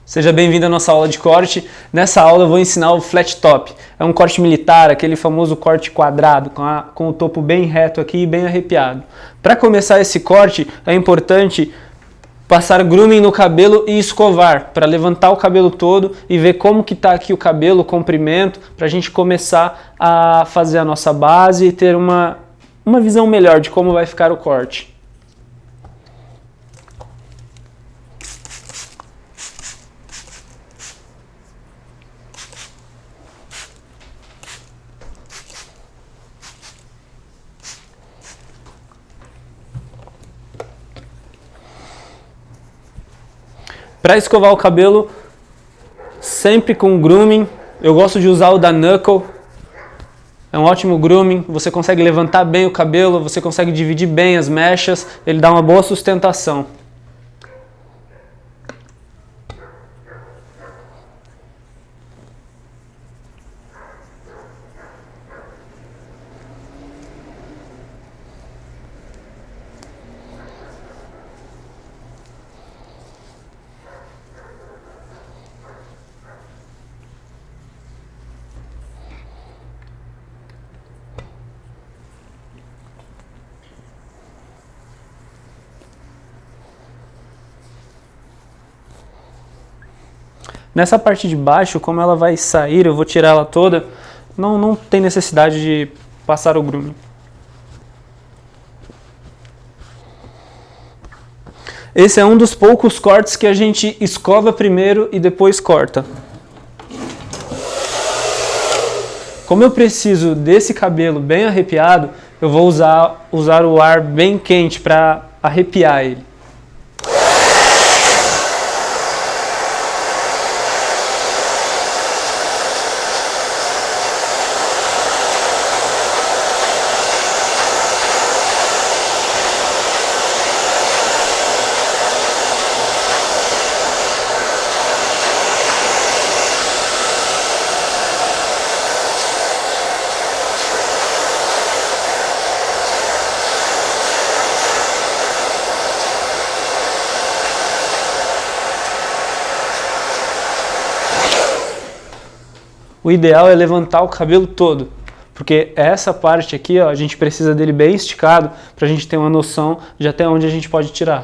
Seja bem-vindo à nossa aula de corte. Nessa aula eu vou ensinar o flat top. É um corte militar, aquele famoso corte quadrado, com o topo bem reto aqui e bem arrepiado. Para começar esse corte, é importante passar grooming no cabelo e escovar, para levantar o cabelo todo e ver como que está aqui o cabelo, o comprimento, para a gente começar a fazer a nossa base e ter uma visão melhor de como vai ficar o corte. Para escovar o cabelo, sempre com grooming, eu gosto de usar o da Knuckle, é um ótimo grooming, você consegue levantar bem o cabelo, você consegue dividir bem as mechas, ele dá uma boa sustentação. Nessa parte de baixo, como ela vai sair, eu vou tirar ela toda, não tem necessidade de passar o grooming. Esse é um dos poucos cortes que a gente escova primeiro e depois corta. Como eu preciso desse cabelo bem arrepiado, eu vou usar o ar bem quente para arrepiar ele. O ideal é levantar o cabelo todo, porque essa parte aqui, ó, a gente precisa dele bem esticado para a gente ter uma noção de até onde a gente pode tirar.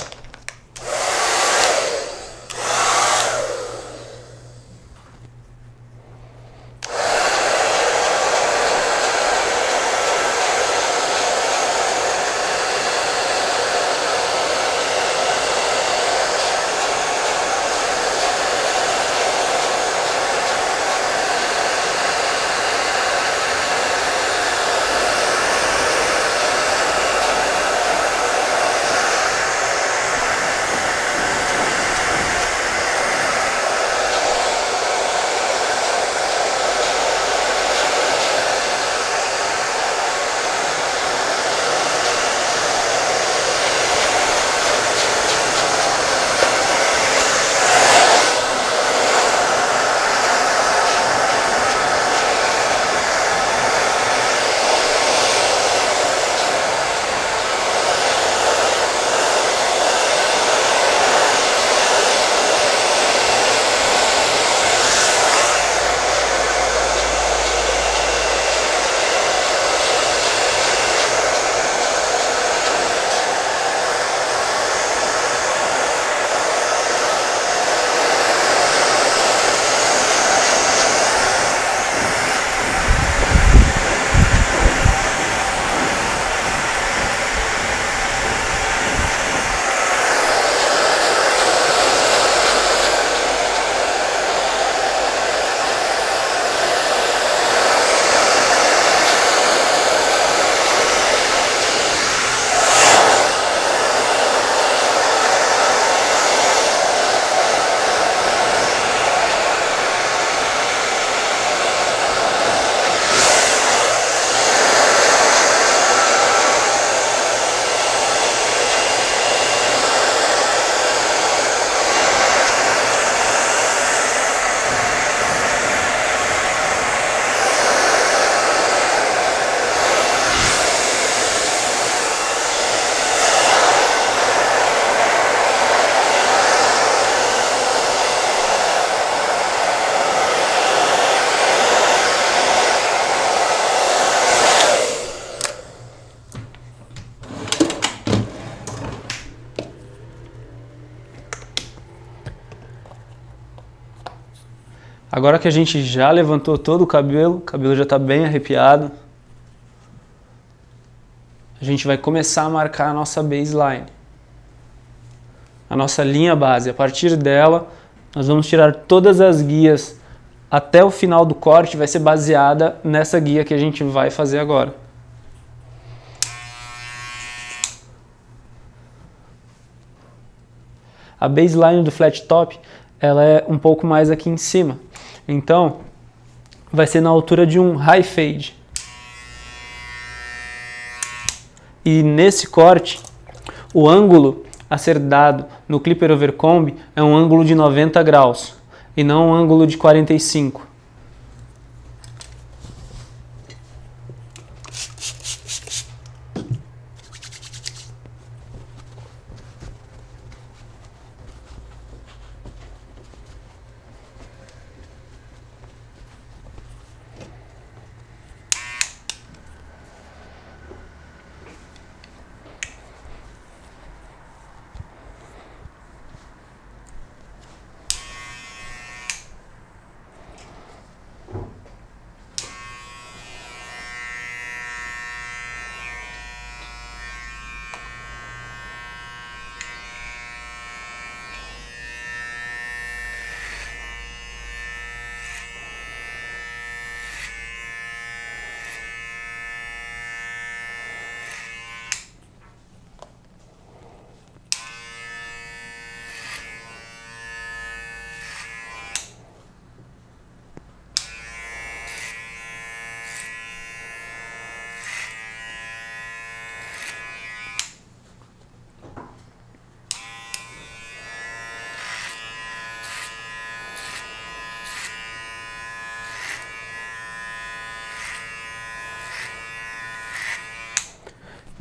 Agora que a gente já levantou todo o cabelo já está bem arrepiado, a gente vai começar a marcar a nossa baseline, a nossa linha base. A partir dela, nós vamos tirar todas as guias até o final do corte, vai ser baseada nessa guia que a gente vai fazer agora. A baseline do flat top, ela é um pouco mais aqui em cima. Então, vai ser na altura de um high fade. E nesse corte, o ângulo a ser dado no clipper over comb é um ângulo de 90 graus e não um ângulo de 45.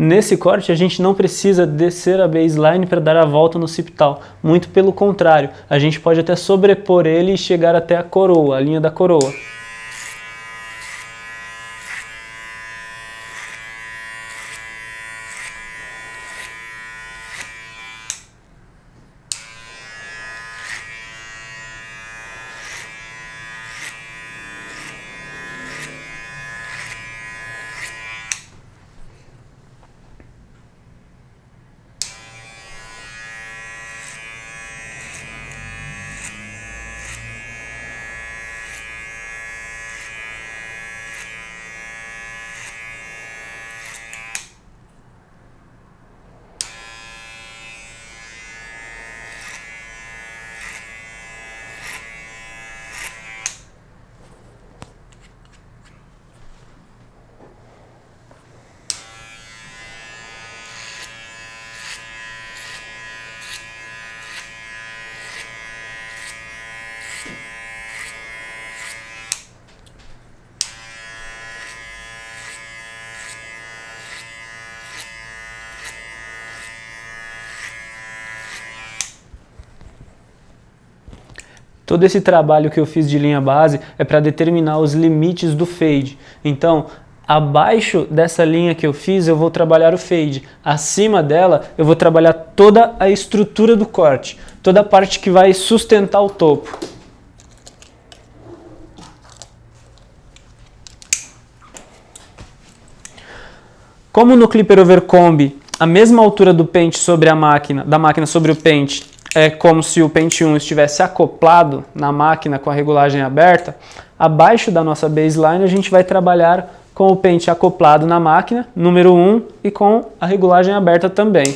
Nesse corte a gente não precisa descer a baseline para dar a volta no occipital, muito pelo contrário, a gente pode até sobrepor ele e chegar até a coroa, a linha da coroa. Todo esse trabalho que eu fiz de linha base é para determinar os limites do fade. Então, abaixo dessa linha que eu fiz, eu vou trabalhar o fade. Acima dela, eu vou trabalhar toda a estrutura do corte, toda a parte que vai sustentar o topo. Como no clipper over comb, a mesma altura do pente sobre a máquina, da máquina sobre o pente, é como se o pente 1 estivesse acoplado na máquina com a regulagem aberta, abaixo da nossa baseline a gente vai trabalhar com o pente acoplado na máquina, número 1, e com a regulagem aberta também.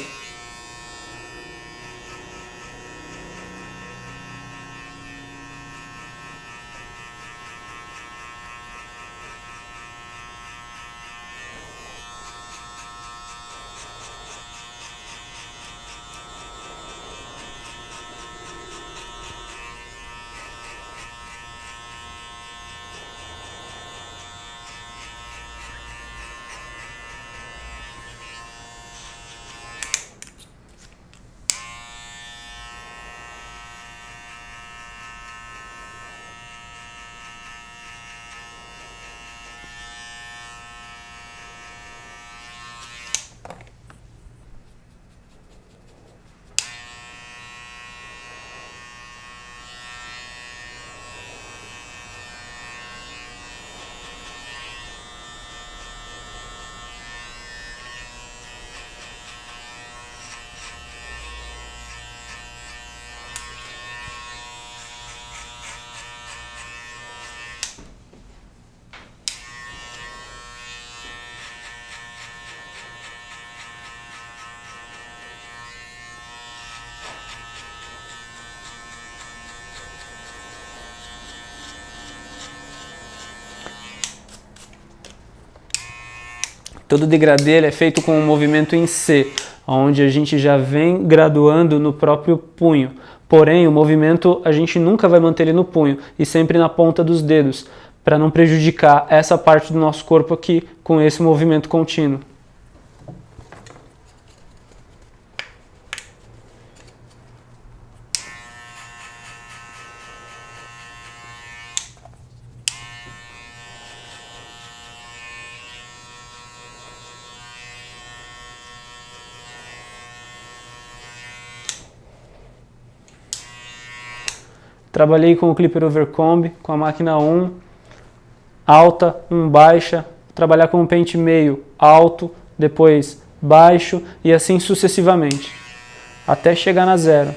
Todo degradê ele é feito com um movimento em C, onde a gente já vem graduando no próprio punho. Porém, o movimento a gente nunca vai manter ele no punho, e sempre na ponta dos dedos, para não prejudicar essa parte do nosso corpo aqui com esse movimento contínuo. Trabalhei com o Clipper Overcomb, com a máquina 1, alta, 1 baixa, trabalhar com o pente meio, alto, depois baixo e assim sucessivamente, até chegar na 0.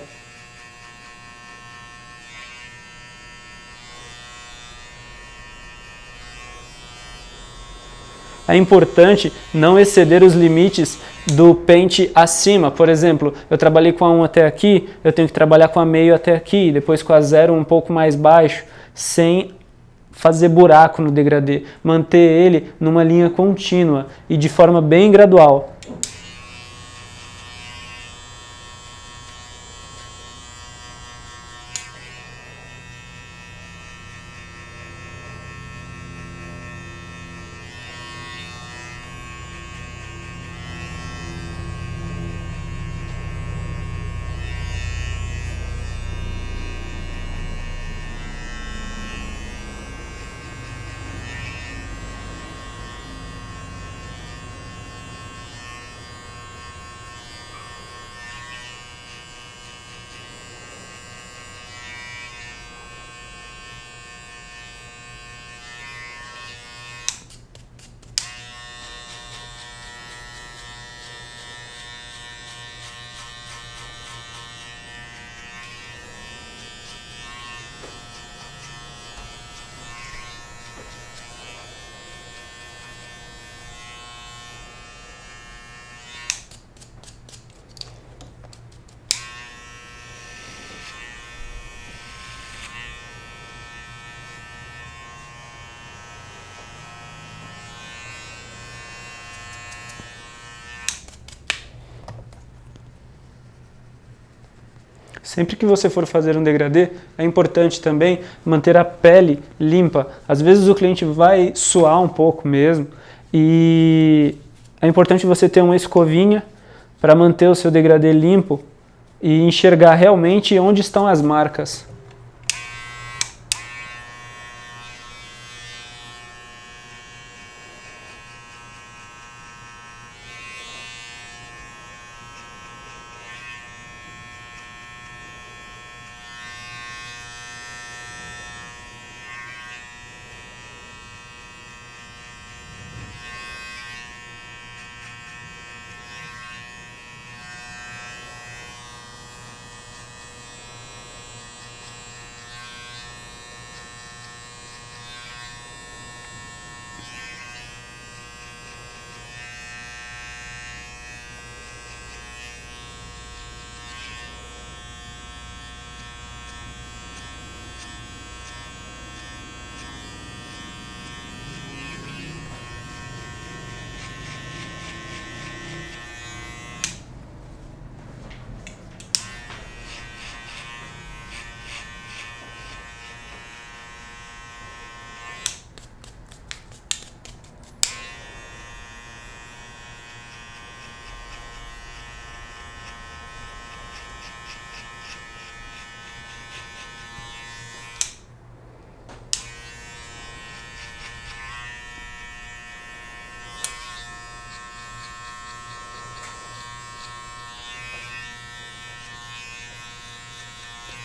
É importante não exceder os limites do pente acima. Por exemplo, eu trabalhei com a 1 até aqui, eu tenho que trabalhar com a meio até aqui, depois com a 0 um pouco mais baixo, sem fazer buraco no degradê. Manter ele numa linha contínua e de forma bem gradual. Sempre que você for fazer um degradê, é importante também manter a pele limpa. Às vezes o cliente vai suar um pouco mesmo e é importante você ter uma escovinha para manter o seu degradê limpo e enxergar realmente onde estão as marcas.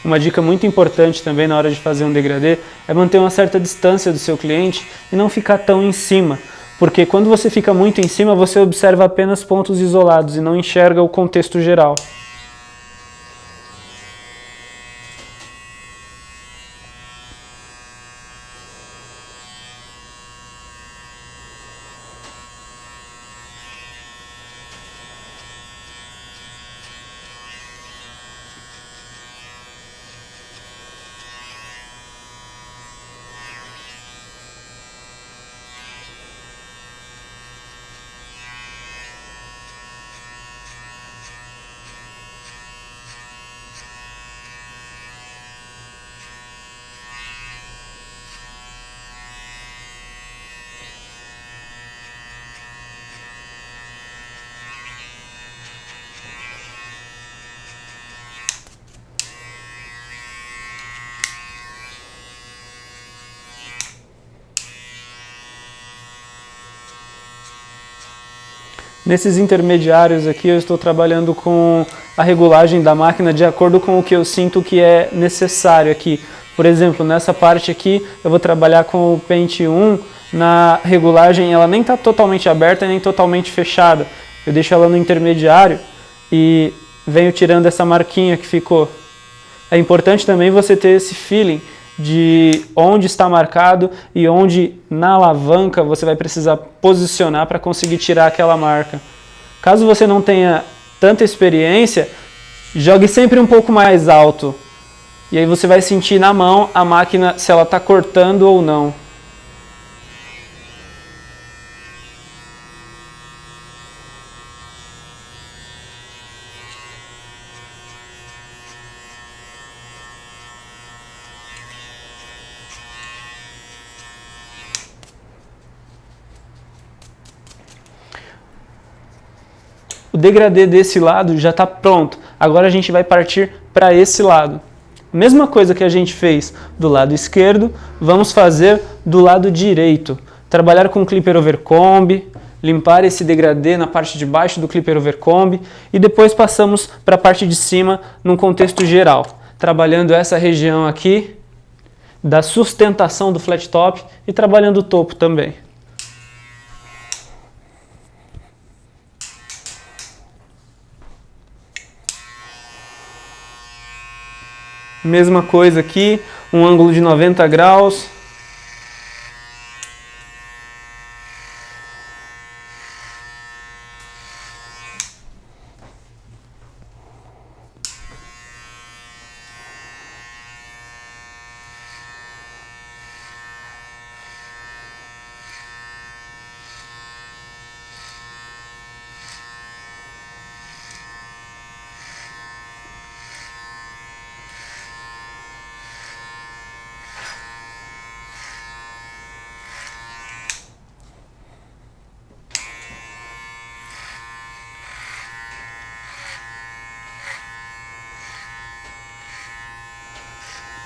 Uma dica muito importante também na hora de fazer um degradê é manter uma certa distância do seu cliente e não ficar tão em cima, porque quando você fica muito em cima você observa apenas pontos isolados e não enxerga o contexto geral. Nesses intermediários aqui eu estou trabalhando com a regulagem da máquina de acordo com o que eu sinto que é necessário aqui. Por exemplo, nessa parte aqui eu vou trabalhar com o pente 1, na regulagem ela nem está totalmente aberta nem totalmente fechada. Eu deixo ela no intermediário e venho tirando essa marquinha que ficou. É importante também você ter esse feeling de onde está marcado e onde na alavanca você vai precisar posicionar para conseguir tirar aquela marca. Caso você não tenha tanta experiência, jogue sempre um pouco mais alto. E aí você vai sentir na mão a máquina se ela está cortando ou não. O degradê desse lado já está pronto. Agora a gente vai partir para esse lado. Mesma coisa que a gente fez do lado esquerdo, vamos fazer do lado direito. Trabalhar com clipper overcomb, limpar esse degradê na parte de baixo do clipper overcomb e depois passamos para a parte de cima num contexto geral, trabalhando essa região aqui da sustentação do flat top e trabalhando o topo também. Mesma coisa aqui, um ângulo de 90 graus.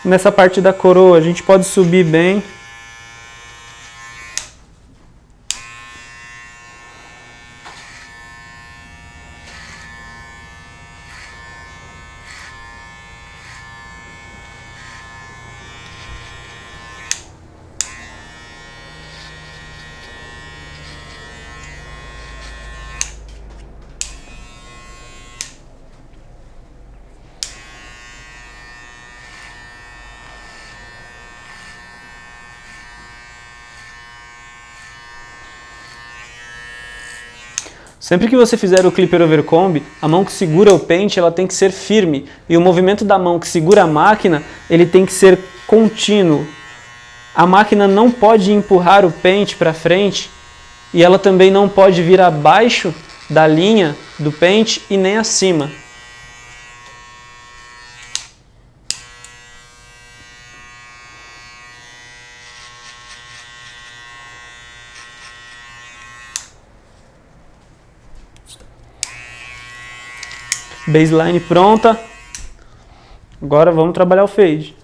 Nessa parte da coroa a gente pode subir bem. Sempre que você fizer o clipper overcomb, a mão que segura o pente ela tem que ser firme e o movimento da mão que segura a máquina ele tem que ser contínuo. A máquina não pode empurrar o pente para frente e ela também não pode vir abaixo da linha do pente e nem acima. Baseline pronta. Agora vamos trabalhar o fade.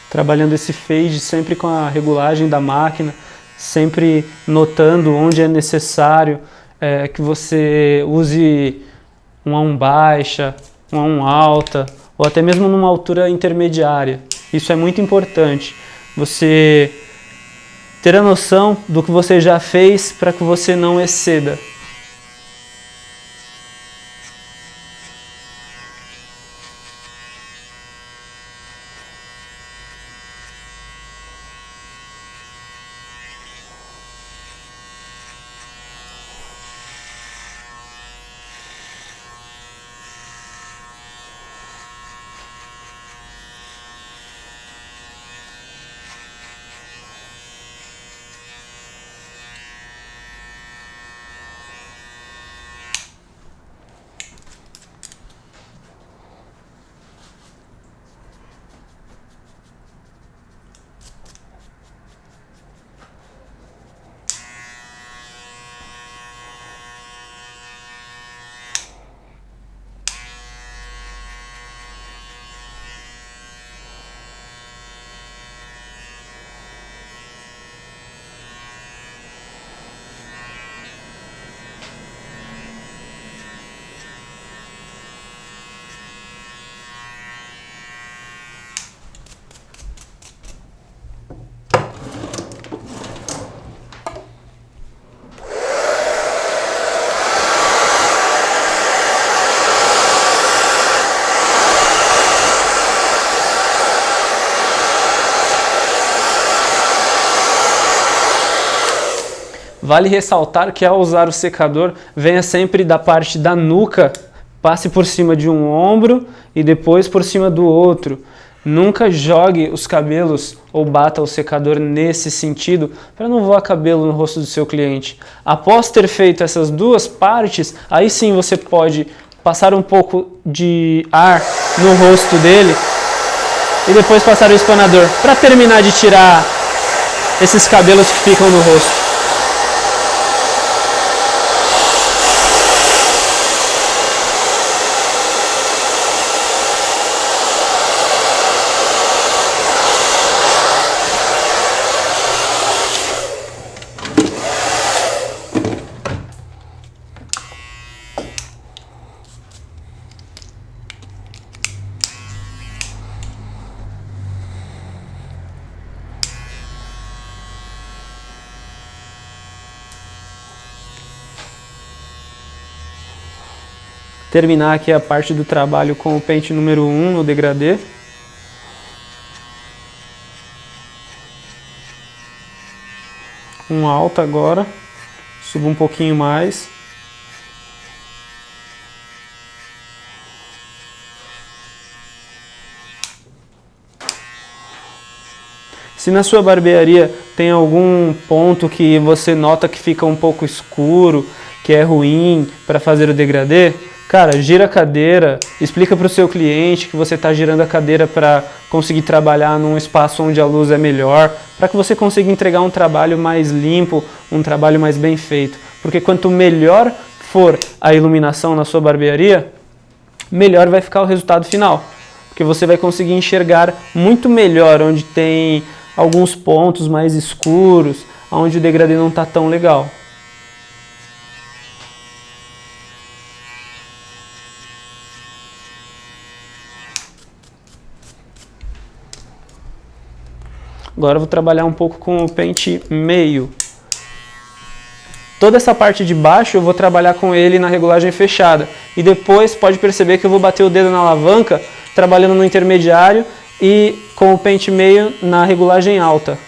trabalhando esse fade sempre com a regulagem da máquina, sempre notando onde é necessário que você use um A1 baixa, um A1 alta, ou até mesmo numa altura intermediária. Isso é muito importante. Você ter a noção do que você já fez para que você não exceda. Vale ressaltar que ao usar o secador, venha sempre da parte da nuca, passe por cima de um ombro e depois por cima do outro. Nunca jogue os cabelos ou bata o secador nesse sentido para não voar cabelo no rosto do seu cliente. Após ter feito essas duas partes, aí sim você pode passar um pouco de ar no rosto dele e depois passar o espanador para terminar de tirar esses cabelos que ficam no rosto. Terminar aqui a parte do trabalho com o pente número 1 no degradê. Um alto agora, subo um pouquinho mais. Se na sua barbearia tem algum ponto que você nota que fica um pouco escuro, que é ruim para fazer o degradê, cara, gira a cadeira, explica para o seu cliente que você está girando a cadeira para conseguir trabalhar num espaço onde a luz é melhor, para que você consiga entregar um trabalho mais limpo, um trabalho mais bem feito. Porque quanto melhor for a iluminação na sua barbearia, melhor vai ficar o resultado final. Porque você vai conseguir enxergar muito melhor onde tem alguns pontos mais escuros, onde o degradê não está tão legal. Agora eu vou trabalhar um pouco com o pente meio. Toda essa parte de baixo eu vou trabalhar com ele na regulagem fechada. E depois pode perceber que eu vou bater o dedo na alavanca, trabalhando no intermediário e com o pente meio na regulagem alta.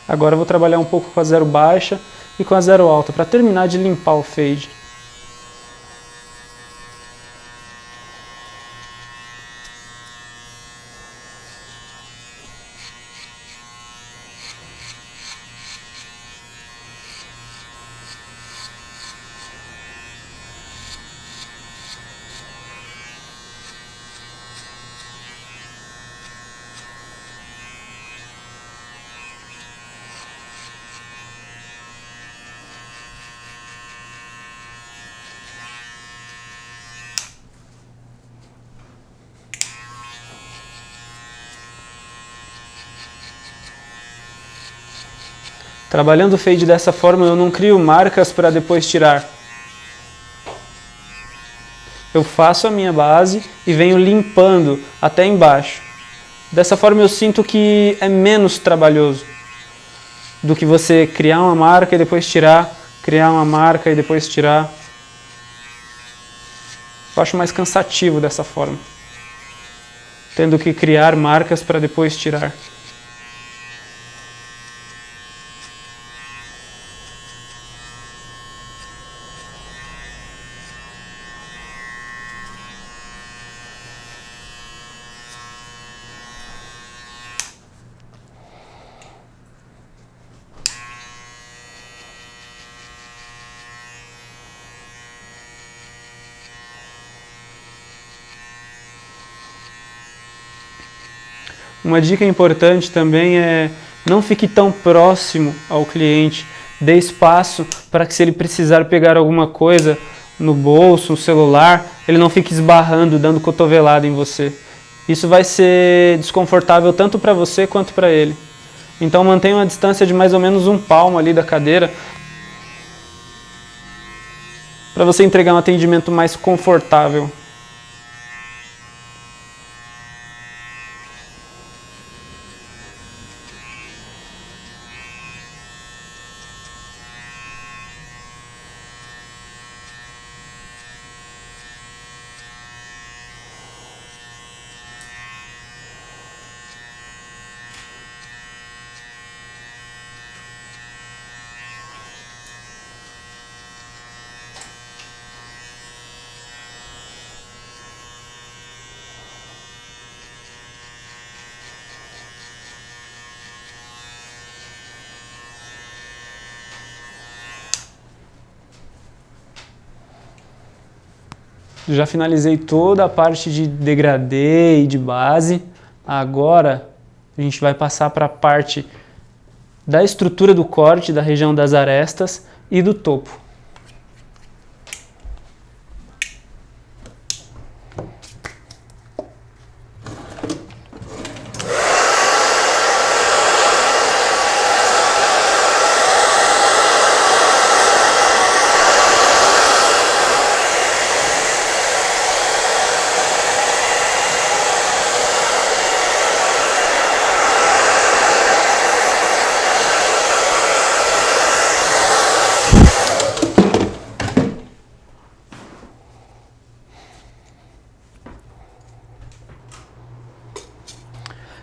Agora eu vou trabalhar um pouco com a zero baixa e com a zero alta, para terminar de limpar o fade. Trabalhando o fade dessa forma, eu não crio marcas para depois tirar. Eu faço a minha base e venho limpando até embaixo. Dessa forma eu sinto que é menos trabalhoso do que você criar uma marca e depois tirar, criar uma marca e depois tirar. Eu acho mais cansativo dessa forma, tendo que criar marcas para depois tirar. Uma dica importante também é não fique tão próximo ao cliente, dê espaço para que se ele precisar pegar alguma coisa no bolso, no celular, ele não fique esbarrando, dando cotovelada em você. Isso vai ser desconfortável tanto para você quanto para ele. Então mantenha uma distância de mais ou menos 1 palmo ali da cadeira, para você entregar um atendimento mais confortável. Já finalizei toda a parte de degradê e de base. Agora a gente vai passar para a parte da estrutura do corte, da região das arestas e do topo.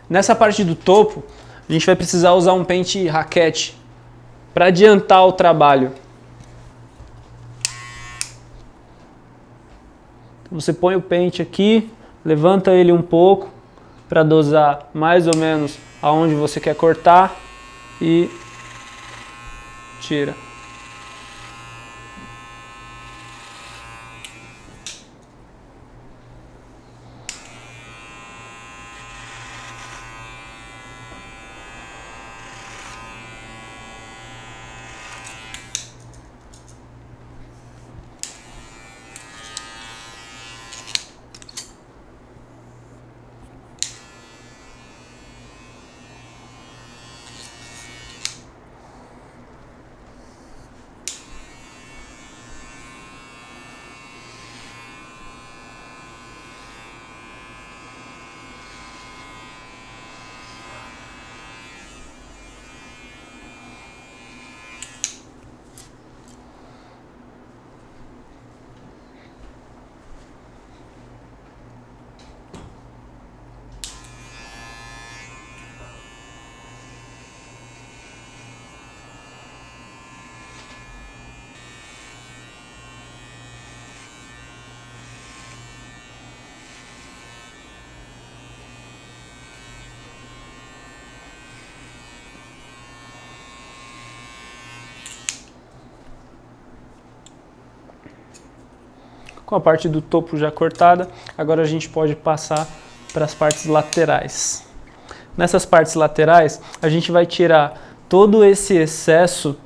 Nessa parte do topo, a gente vai precisar usar um pente raquete para adiantar o trabalho. Você põe o pente aqui, levanta ele um pouco para dosar mais ou menos aonde você quer cortar e tira. com a parte do topo já cortada. Agora a gente pode passar para as partes laterais. Nessas partes laterais, a gente vai tirar todo esse excesso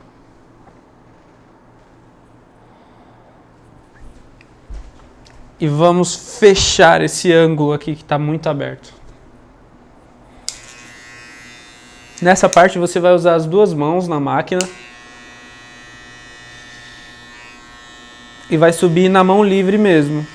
e vamos fechar esse ângulo aqui que está muito aberto. Nessa parte você vai usar as duas mãos na máquina e vai subir na mão livre mesmo.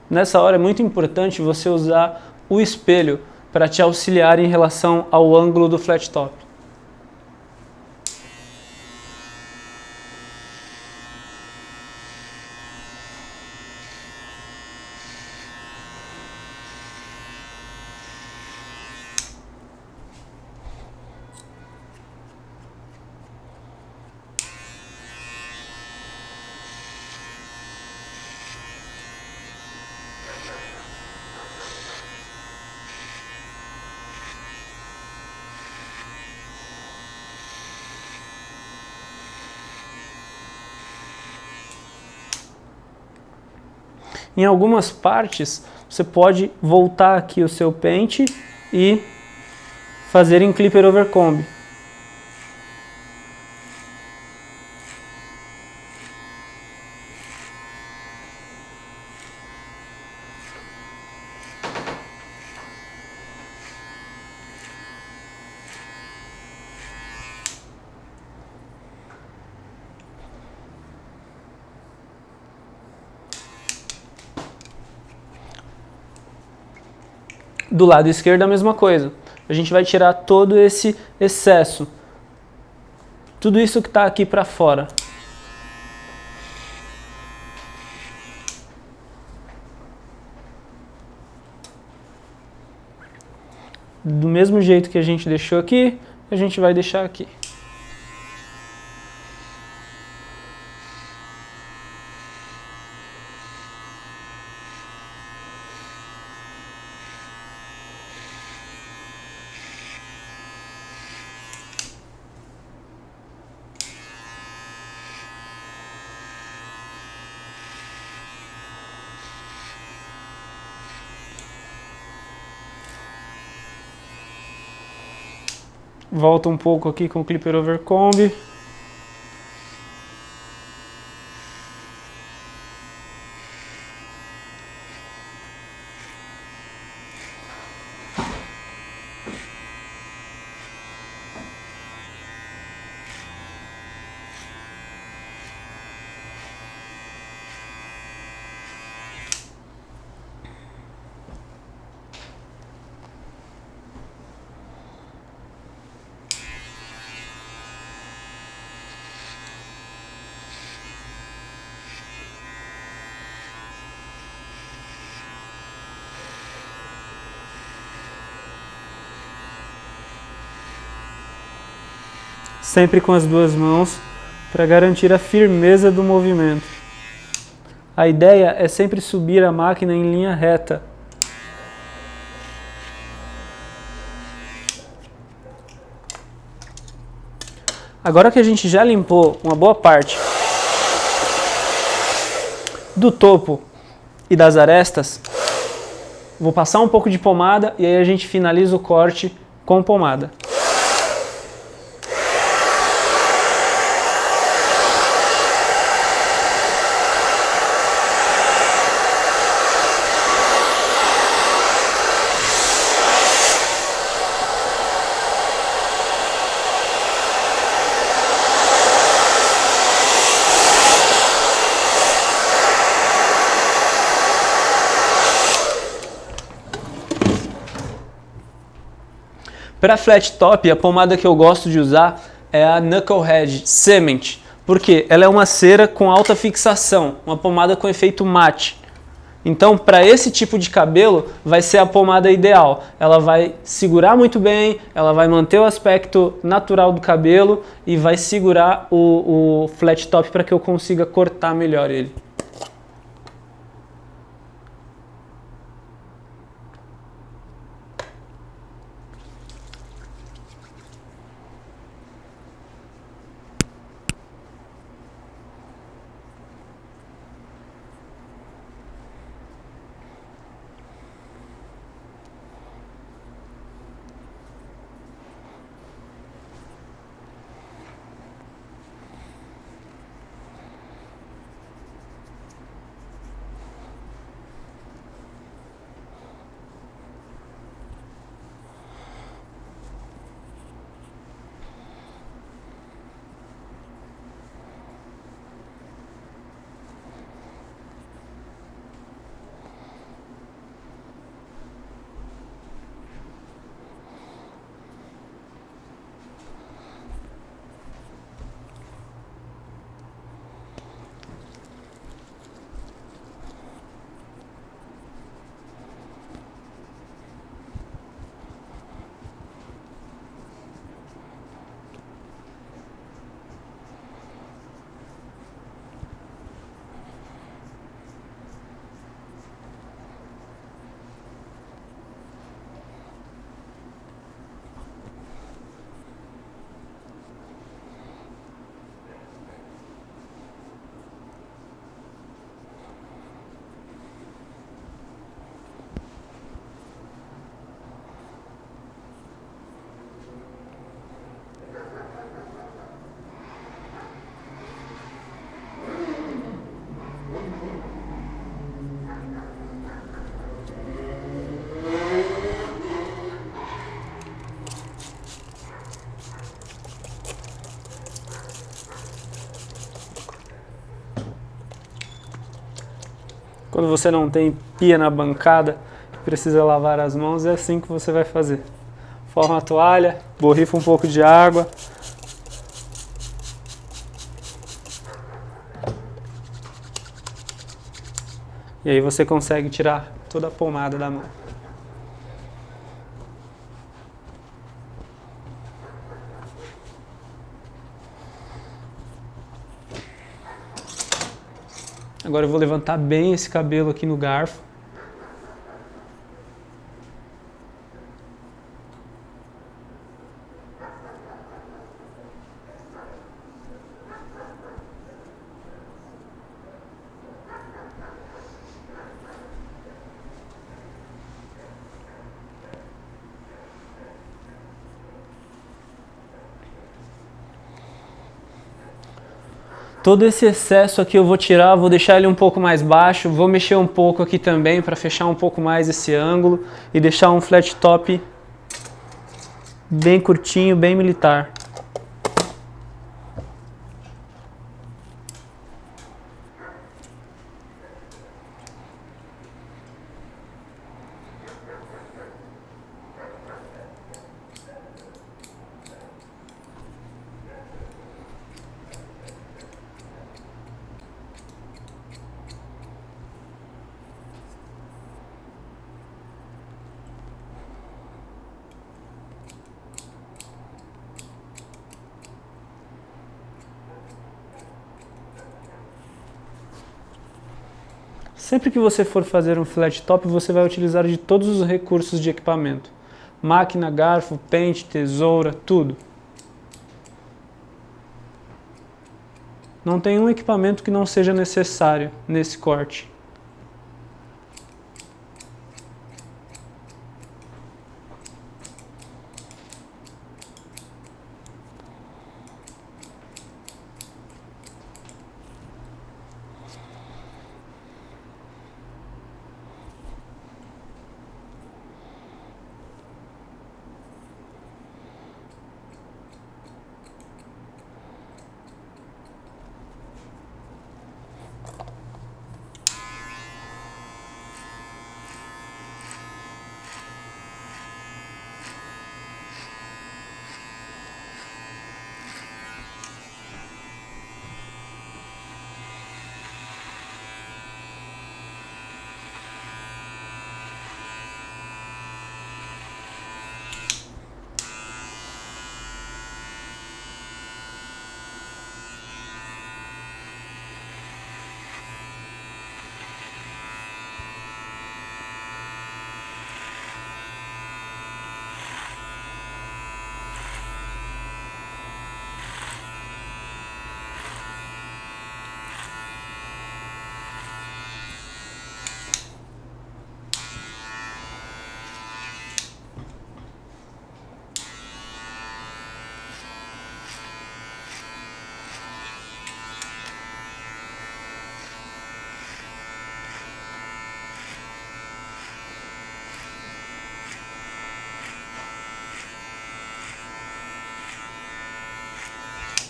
Nessa hora é muito importante você usar o espelho para te auxiliar em relação ao ângulo do flat top. Em algumas partes, você pode voltar aqui o seu pente e fazer em clipper over comb. Do lado esquerdo a mesma coisa. A gente vai tirar todo esse excesso. Tudo isso que está aqui para fora. Do mesmo jeito que a gente deixou aqui, a gente vai deixar aqui. Volta um pouco aqui com o clipper over comb. Sempre com as duas mãos, para garantir a firmeza do movimento. A ideia é sempre subir a máquina em linha reta. Agora que a gente já limpou uma boa parte do topo e das arestas, vou passar um pouco de pomada e aí a gente finaliza o corte com pomada. Para flat top, a pomada que eu gosto de usar é a Knucklehead Cement, porque ela é uma cera com alta fixação, uma pomada com efeito mate. Então, para esse tipo de cabelo, vai ser a pomada ideal. Ela vai segurar muito bem, ela vai manter o aspecto natural do cabelo e vai segurar o flat top para que eu consiga cortar melhor ele. Quando você não tem pia na bancada, precisa lavar as mãos, é assim que você vai fazer. Forma a toalha, borrifa um pouco de água. E aí você consegue tirar toda a pomada da mão. Agora eu vou levantar bem esse cabelo aqui no garfo. Todo esse excesso aqui eu vou tirar, vou deixar ele um pouco mais baixo, vou mexer um pouco aqui também para fechar um pouco mais esse ângulo e deixar um flat top bem curtinho, bem militar. Sempre que você for fazer um flat top, você vai utilizar de todos os recursos de equipamento. Máquina, garfo, pente, tesoura, tudo. Não tem um equipamento que não seja necessário nesse corte.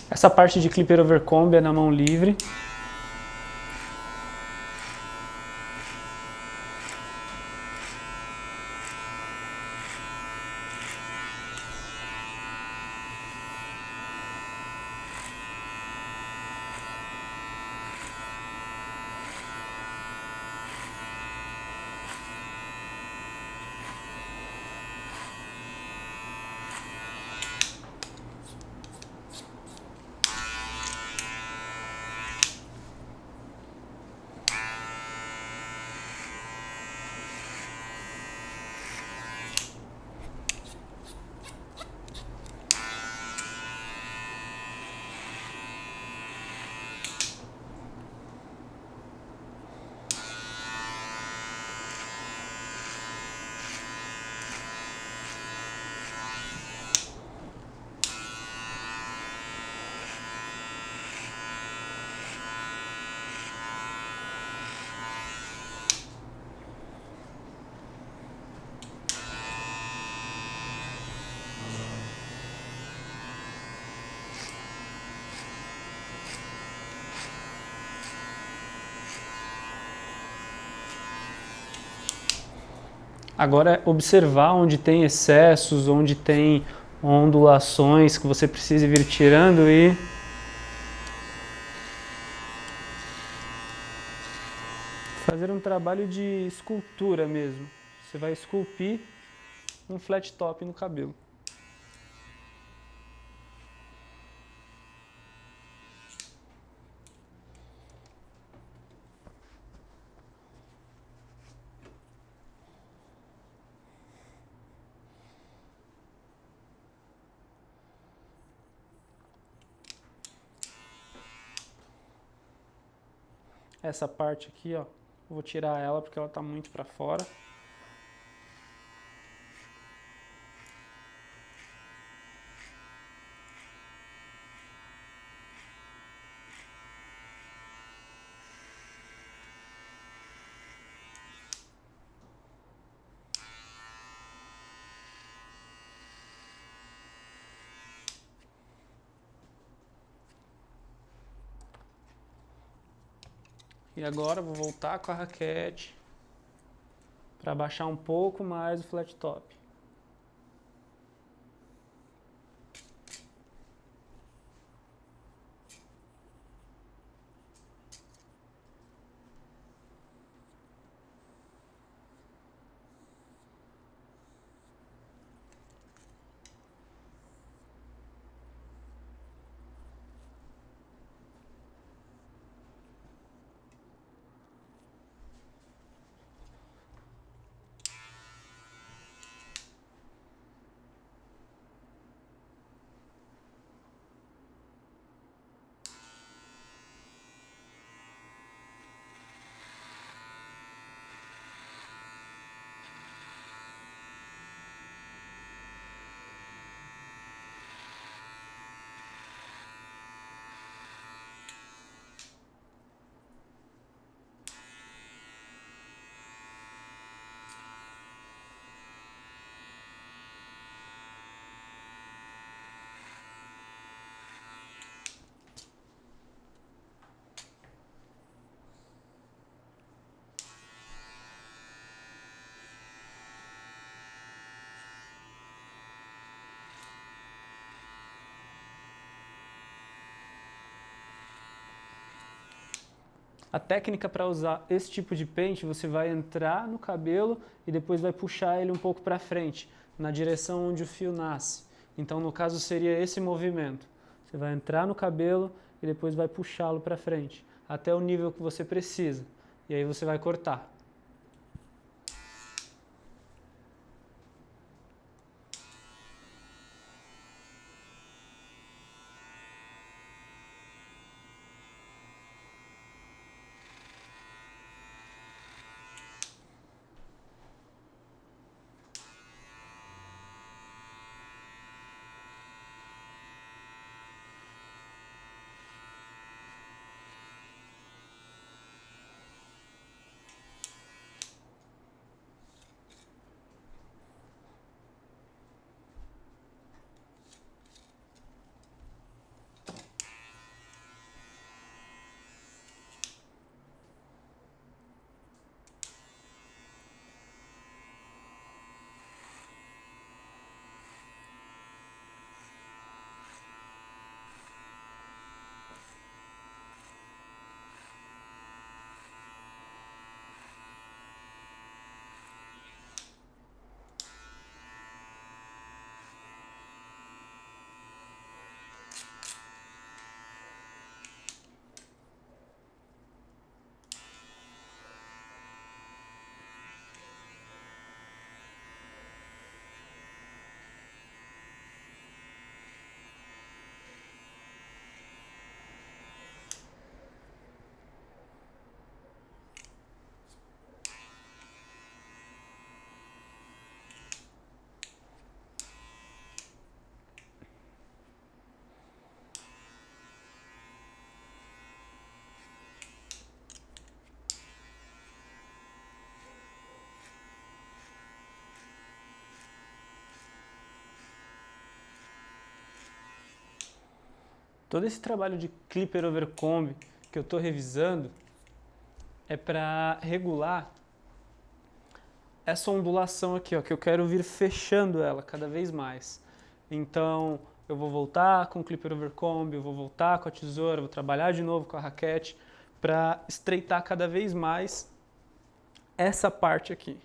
Essa parte de clipper over comb é na mão livre. Agora é observar onde tem excessos, onde tem ondulações que você precisa vir tirando e fazer um trabalho de escultura mesmo. Você vai esculpir um flat top no cabelo. Essa parte aqui, ó, eu vou tirar ela porque ela tá muito para fora. E agora eu vou voltar com a raquete para baixar um pouco mais o flat top. A técnica para usar esse tipo de pente, você vai entrar no cabelo e depois vai puxar ele um pouco para frente, na direção onde o fio nasce. Então, no caso, seria esse movimento. Você vai entrar no cabelo e depois vai puxá-lo para frente, até o nível que você precisa. E aí você vai cortar. Todo esse trabalho de Clipper over Comb que eu estou revisando é para regular essa ondulação aqui, ó, que eu quero vir fechando ela cada vez mais. Então eu vou voltar com o Clipper over Comb, eu vou voltar com a tesoura, vou trabalhar de novo com a raquete para estreitar cada vez mais essa parte aqui.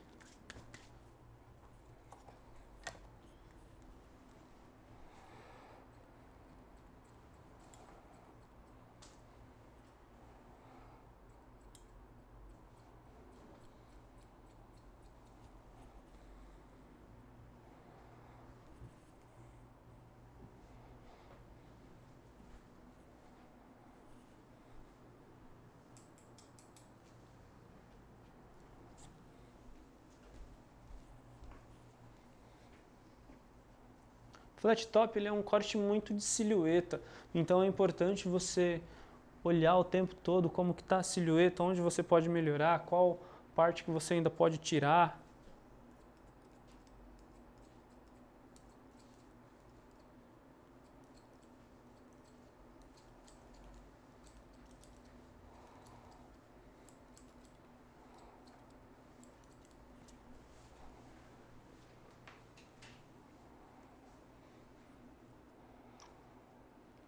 Flat top ele é um corte muito de silhueta, então é importante você olhar o tempo todo como que está a silhueta, onde você pode melhorar, qual parte que você ainda pode tirar.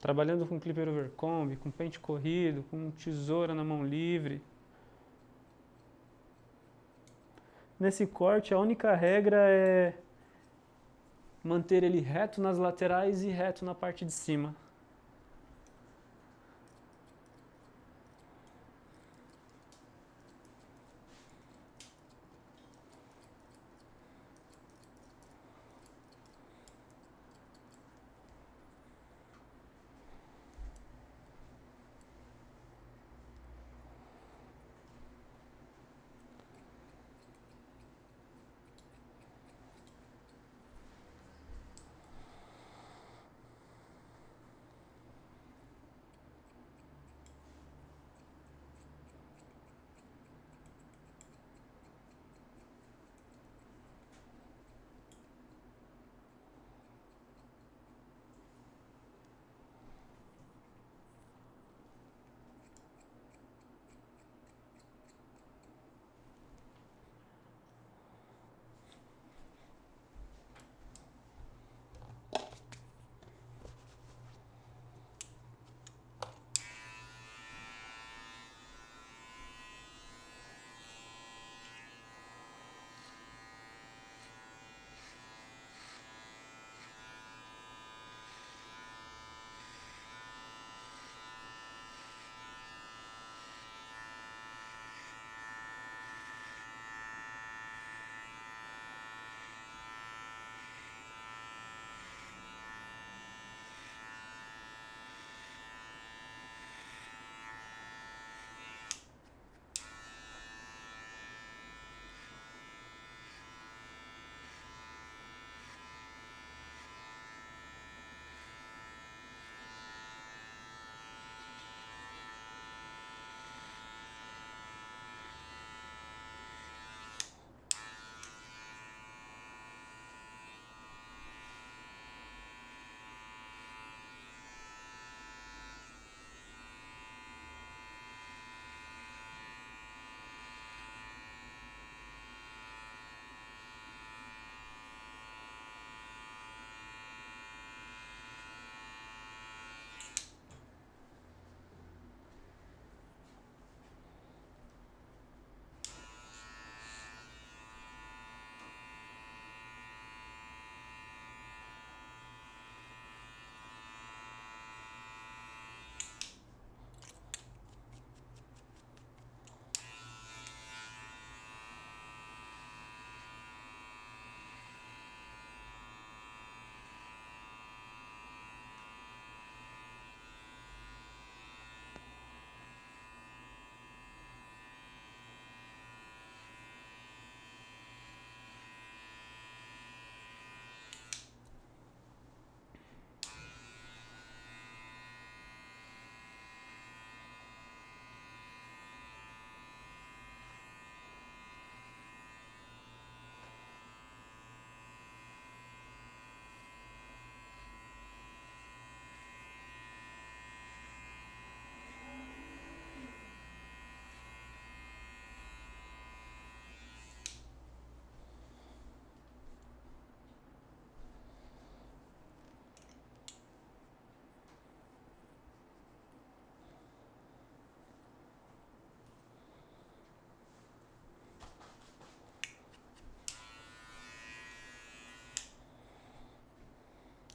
Trabalhando com Clipper over Comb, com pente corrido, com tesoura na mão livre. Nesse corte a única regra é manter ele reto nas laterais e reto na parte de cima.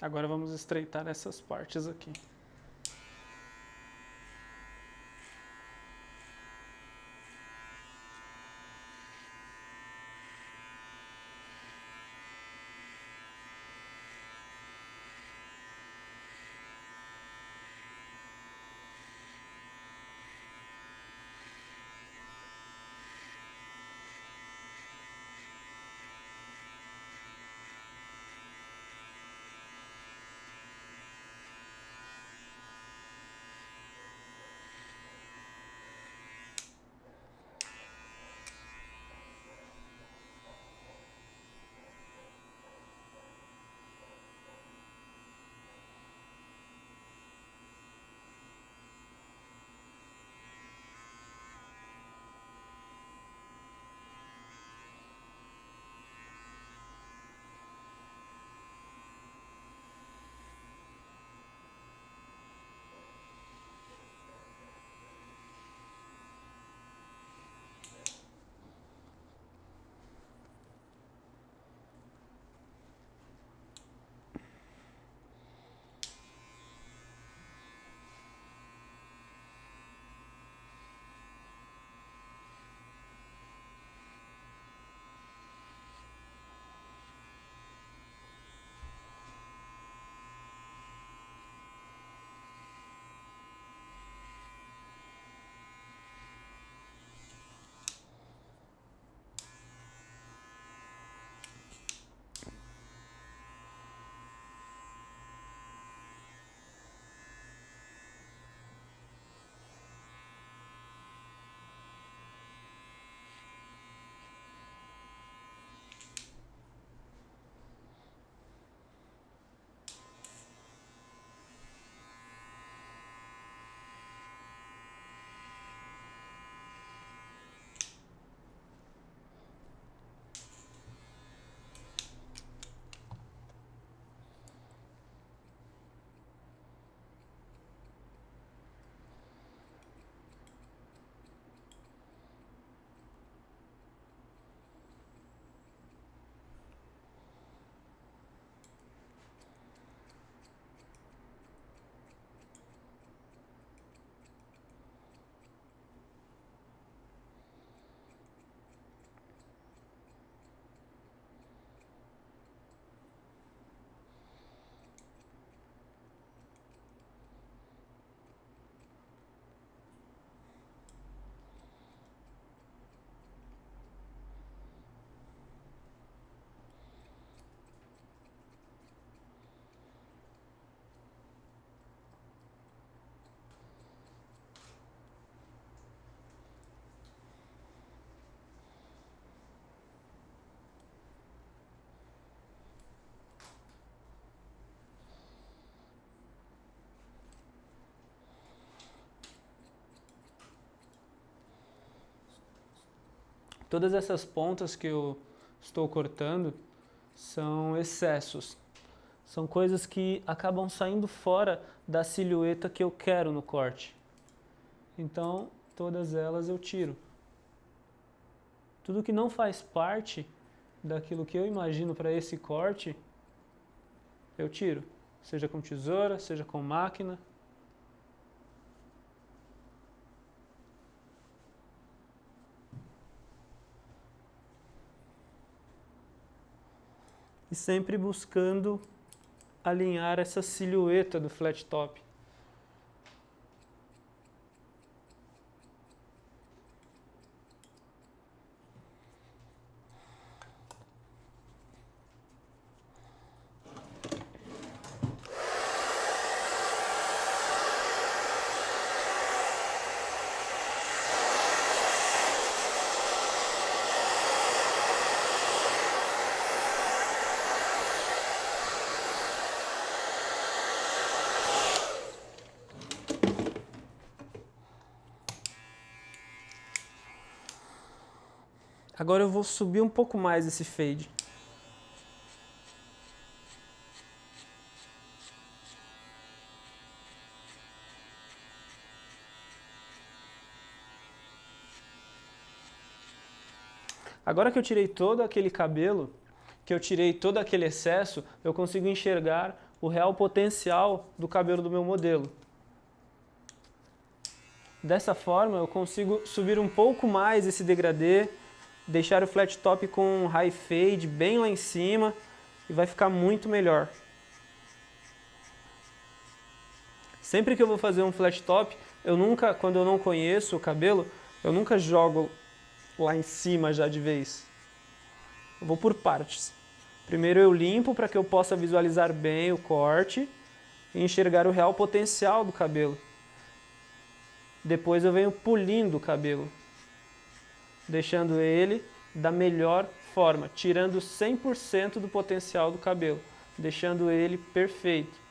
Agora vamos estreitar essas partes aqui. Todas essas pontas que eu estou cortando são excessos. São coisas que acabam saindo fora da silhueta que eu quero no corte. Então, todas elas eu tiro. Tudo que não faz parte daquilo que eu imagino para esse corte, eu tiro. Seja com tesoura, seja com máquina. E sempre buscando alinhar essa silhueta do flat top. Agora eu vou subir um pouco mais esse fade. Agora que eu tirei todo aquele cabelo, que eu tirei todo aquele excesso, eu consigo enxergar o real potencial do cabelo do meu modelo. Dessa forma eu consigo subir um pouco mais esse degradê, deixar o flat top com high fade bem lá em cima e vai ficar muito melhor. Sempre que eu vou fazer um flat top, quando eu não conheço o cabelo, eu nunca jogo lá em cima já de vez. Eu vou por partes. Primeiro eu limpo para que eu possa visualizar bem o corte e enxergar o real potencial do cabelo. Depois eu venho polindo o cabelo, deixando ele da melhor forma, tirando 100% do potencial do cabelo, deixando ele perfeito.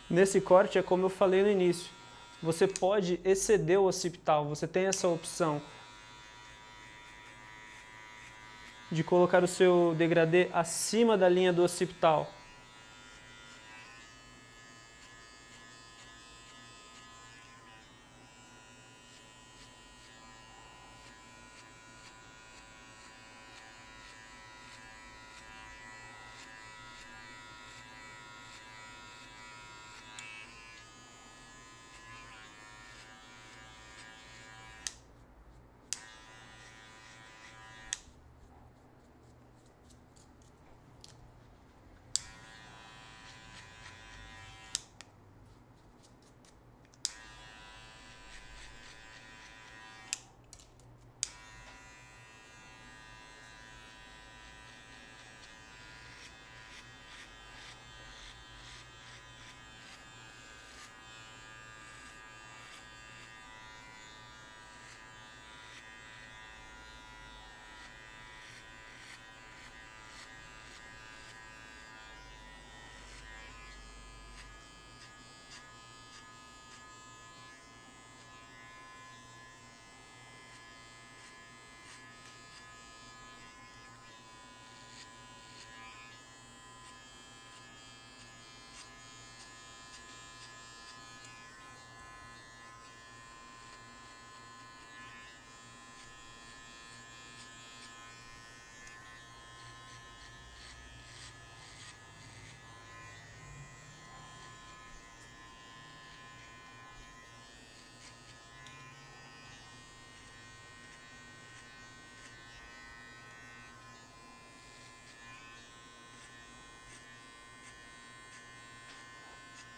Nesse corte é como eu falei no início, você pode exceder o occipital, você tem essa opção de colocar o seu degradê acima da linha do occipital.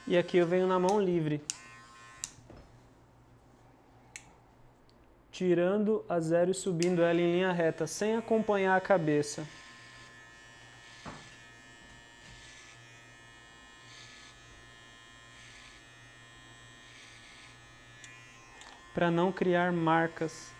E aqui eu venho na mão livre, tirando a zero e subindo ela em linha reta, sem acompanhar a cabeça. Para não criar marcas.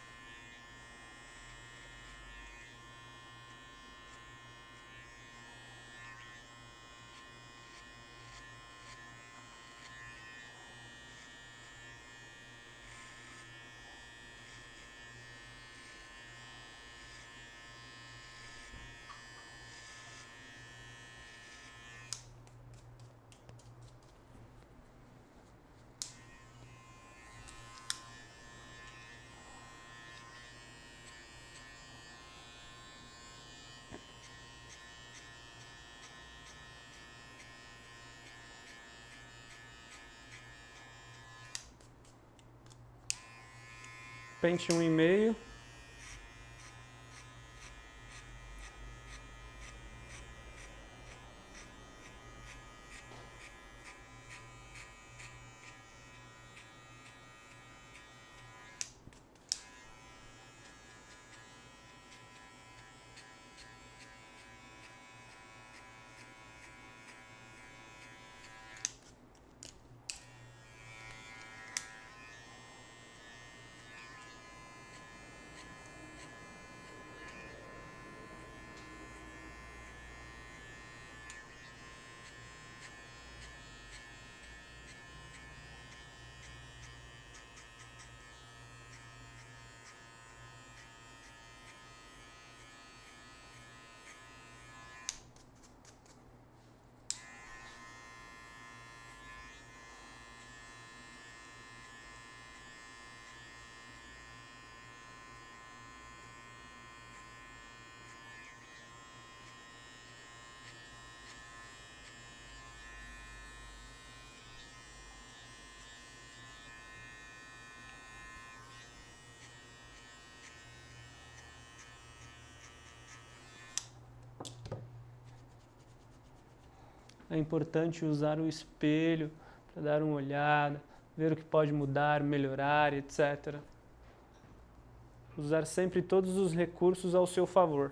pente 1,5. É importante usar o espelho para dar uma olhada, ver o que pode mudar, melhorar, etc. Usar sempre todos os recursos ao seu favor.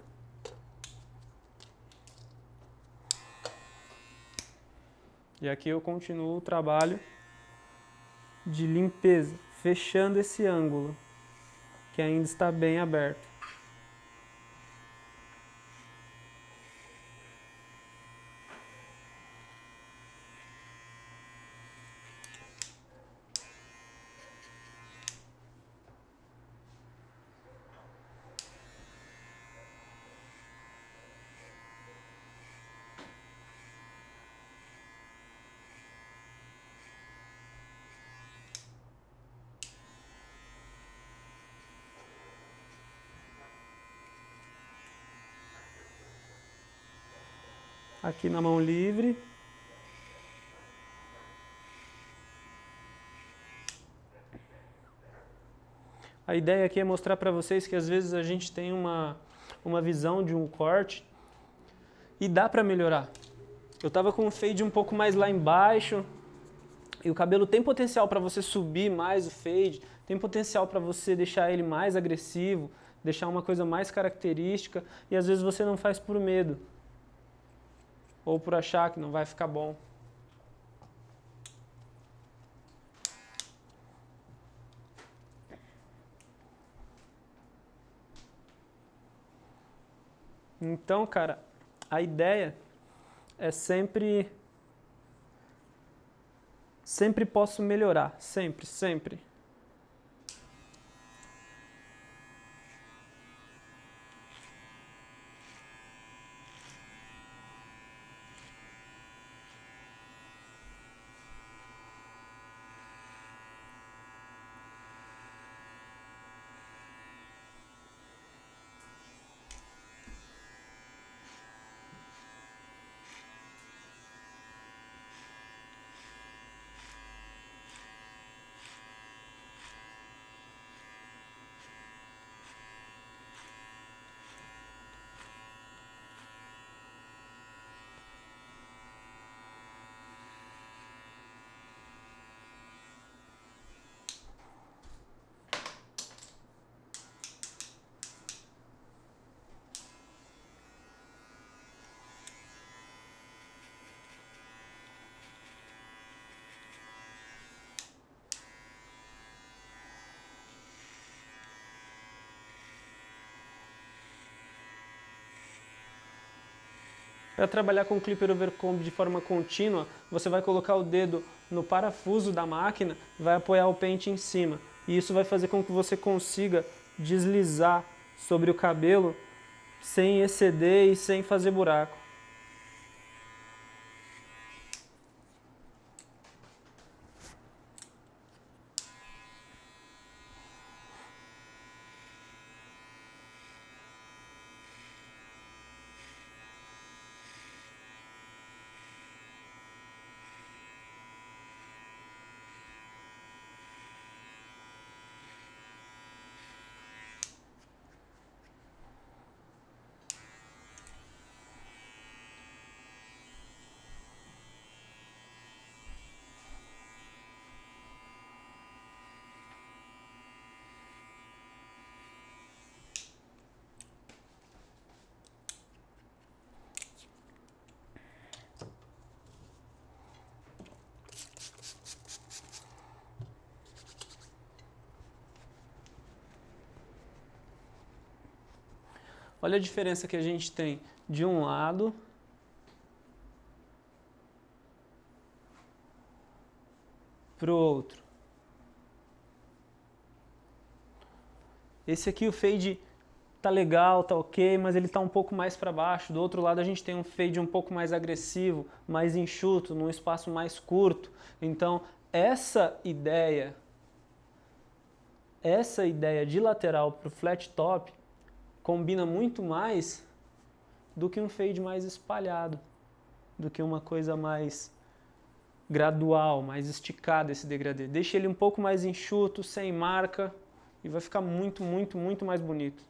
E aqui eu continuo o trabalho de limpeza, fechando esse ângulo, que ainda está bem aberto. Aqui na mão livre. A ideia aqui é mostrar para vocês que às vezes a gente tem uma visão de um corte e dá para melhorar. Eu estava com o fade um pouco mais lá embaixo e o cabelo tem potencial para você subir mais o fade, tem potencial para você deixar ele mais agressivo, deixar uma coisa mais característica e às vezes você não faz por medo ou por achar que não vai ficar bom. Então, cara, a ideia é sempre posso melhorar, sempre. Para trabalhar com o Clipper Overcomb de forma contínua, você vai colocar o dedo no parafuso da máquina e vai apoiar o pente em cima. E isso vai fazer com que você consiga deslizar sobre o cabelo sem exceder e sem fazer buraco. Olha a diferença que a gente tem de um lado para o outro. Esse aqui o fade tá legal, tá ok, mas ele tá um pouco mais para baixo. Do outro lado a gente tem um fade um pouco mais agressivo, mais enxuto, num espaço mais curto. Então essa ideia de lateral para o flat top combina muito mais do que um fade mais espalhado, do que uma coisa mais gradual, mais esticada esse degradê. Deixa ele um pouco mais enxuto, sem marca, e vai ficar muito, muito, muito mais bonito.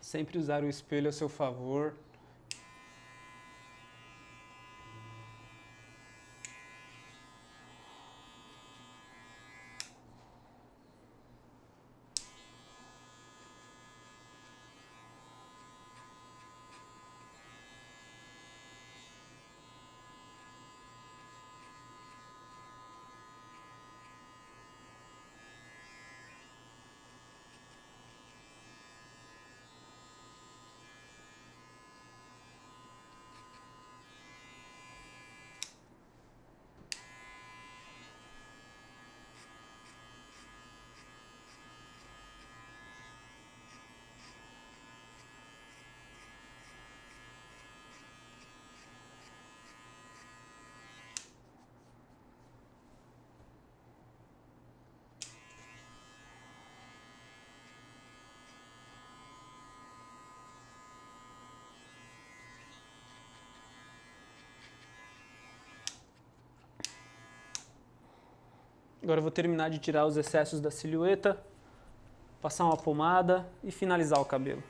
Sempre usar o espelho a seu favor. Agora eu vou terminar de tirar os excessos da silhueta, passar uma pomada e finalizar o cabelo.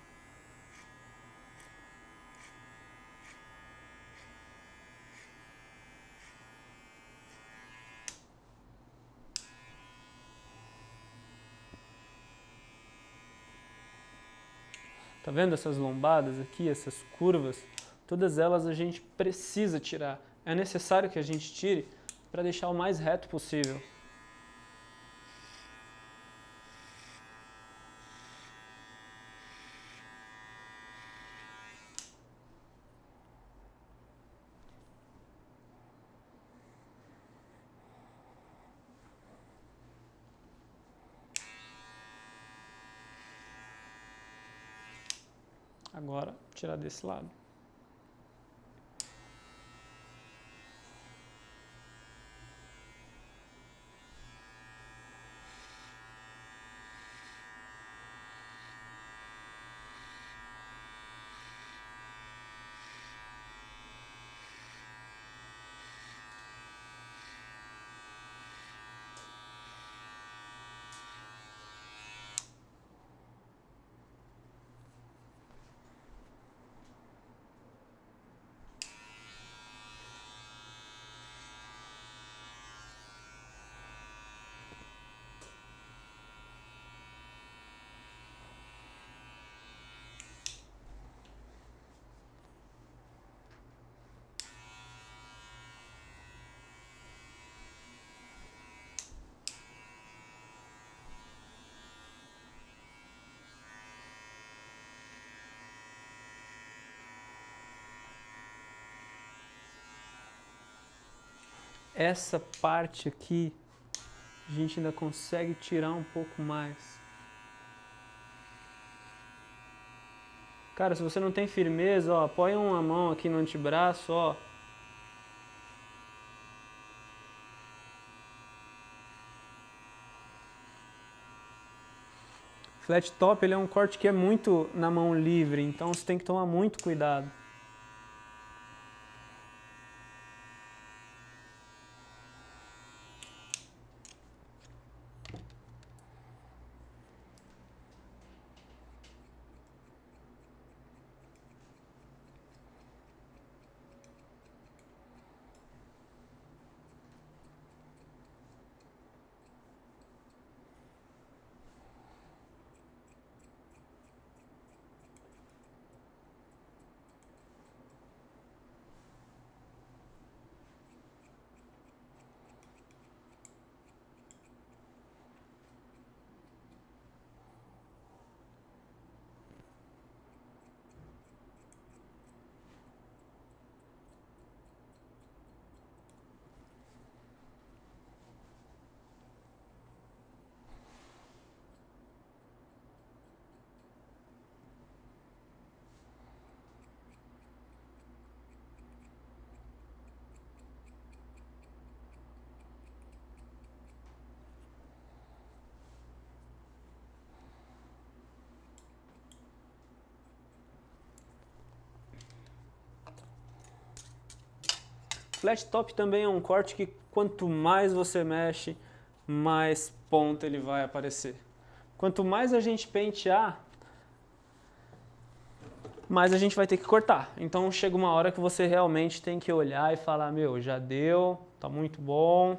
Tá vendo essas lombadas aqui, essas curvas? Todas elas a gente precisa tirar. É necessário que a gente tire para deixar o mais reto possível. Agora, tirar desse lado. Essa parte aqui, a gente ainda consegue tirar um pouco mais. Cara, se você não tem firmeza, ó, apoia uma mão aqui no antebraço, ó. Flat top, ele é um corte que é muito na mão livre, então você tem que tomar muito cuidado. Flat top também é um corte que quanto mais você mexe, mais ponta ele vai aparecer. Quanto mais a gente pentear, mais a gente vai ter que cortar. Então chega uma hora que você realmente tem que olhar e falar, meu, já deu, tá muito bom.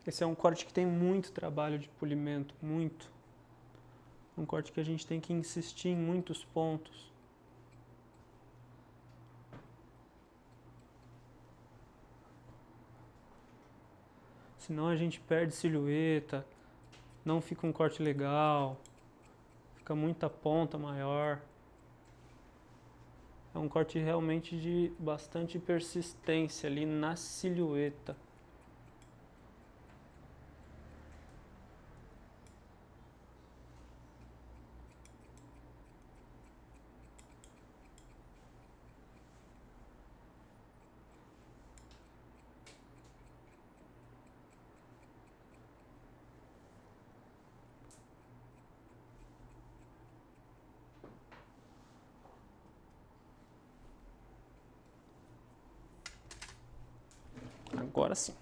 Esse é um corte que tem muito trabalho de polimento, muito. Um corte que a gente tem que insistir em muitos pontos. Senão a gente perde silhueta, não fica um corte legal, fica muita ponta maior. É um corte realmente de bastante persistência ali na silhueta. Agora sim.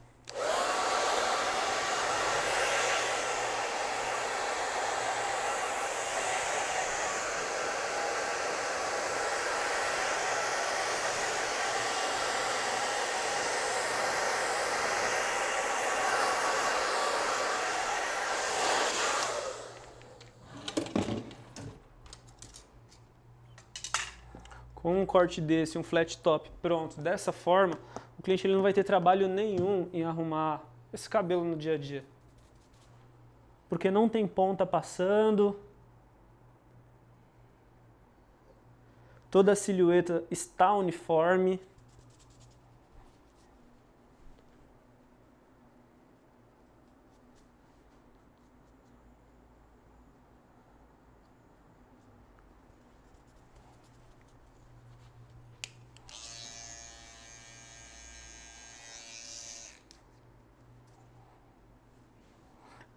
Com um corte desse, um flat top pronto dessa forma, o cliente ele não vai ter trabalho nenhum em arrumar esse cabelo no dia a dia. Porque não tem ponta passando, toda a silhueta está uniforme.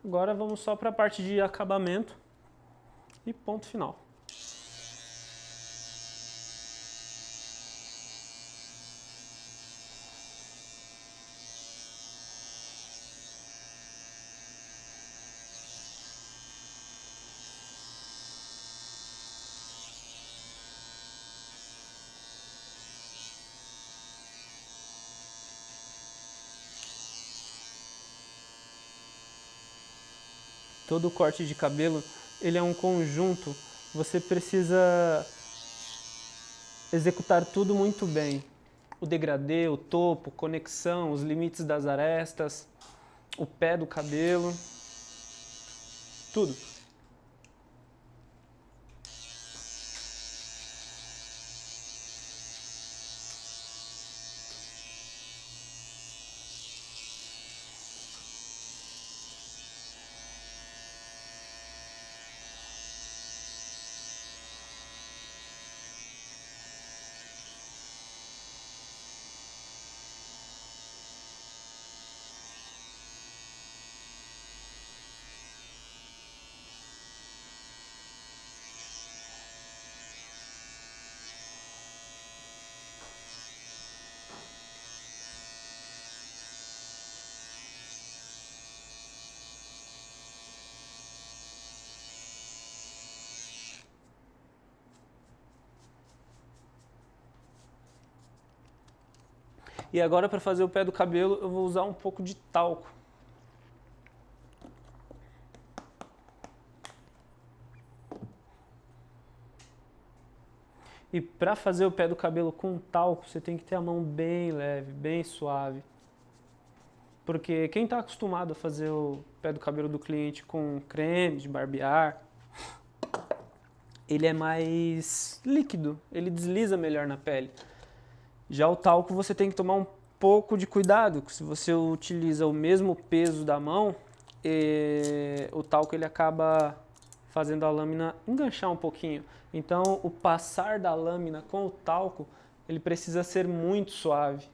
Agora vamos só para a parte de acabamento e ponto final. Todo corte de cabelo, ele é um conjunto, você precisa executar tudo muito bem. O degradê, o topo, conexão, os limites das arestas, o pé do cabelo, tudo. E agora para fazer o pé do cabelo eu vou usar um pouco de talco. E para fazer o pé do cabelo com talco, você tem que ter a mão bem leve, bem suave. Porque quem está acostumado a fazer o pé do cabelo do cliente com creme de barbear, ele é mais líquido, ele desliza melhor na pele. Já o talco você tem que tomar um pouco de cuidado, se você utiliza o mesmo peso da mão, o talco ele acaba fazendo a lâmina enganchar um pouquinho. Então o passar da lâmina com o talco, ele precisa ser muito suave.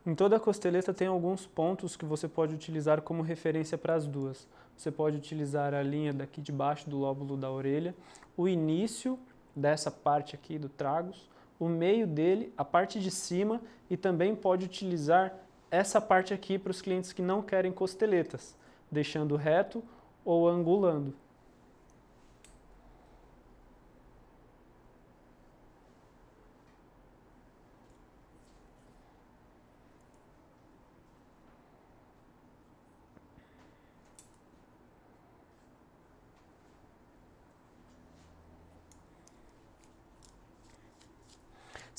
Em toda a costeleta tem alguns pontos que você pode utilizar como referência para as duas. Você pode utilizar a linha daqui de baixo do lóbulo da orelha, o início dessa parte aqui do tragus, o meio dele, a parte de cima, e também pode utilizar essa parte aqui para os clientes que não querem costeletas, deixando reto ou angulando.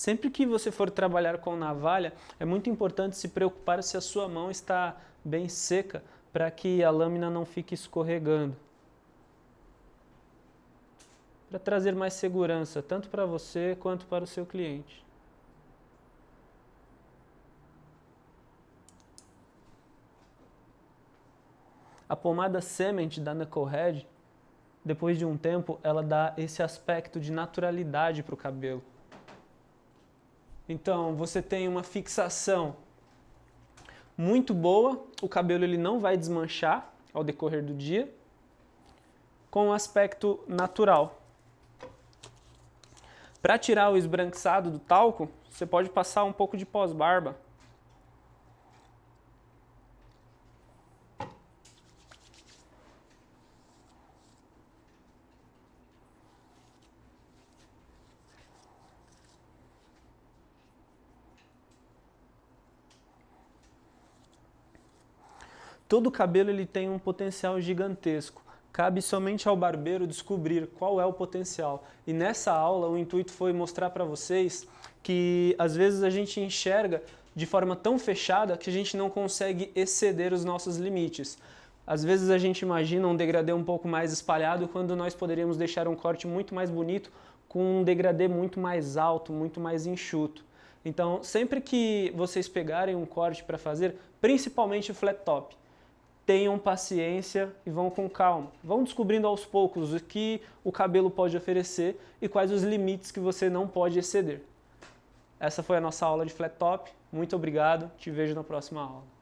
Sempre que você for trabalhar com navalha, é muito importante se preocupar se a sua mão está bem seca, para que a lâmina não fique escorregando. Para trazer mais segurança, tanto para você quanto para o seu cliente. A pomada Cement da Knucklehead, depois de um tempo, ela dá esse aspecto de naturalidade para o cabelo. Então, você tem uma fixação muito boa, o cabelo ele não vai desmanchar ao decorrer do dia, com um aspecto natural. Para tirar o esbranquiçado do talco, você pode passar um pouco de pós-barba. Todo cabelo ele tem um potencial gigantesco. Cabe somente ao barbeiro descobrir qual é o potencial. E nessa aula o intuito foi mostrar para vocês que às vezes a gente enxerga de forma tão fechada que a gente não consegue exceder os nossos limites. Às vezes a gente imagina um degradê um pouco mais espalhado quando nós poderíamos deixar um corte muito mais bonito com um degradê muito mais alto, muito mais enxuto. Então sempre que vocês pegarem um corte para fazer, principalmente o flat top, tenham paciência e vão com calma. Vão descobrindo aos poucos o que o cabelo pode oferecer e quais os limites que você não pode exceder. Essa foi a nossa aula de flat top. Muito obrigado. Te vejo na próxima aula.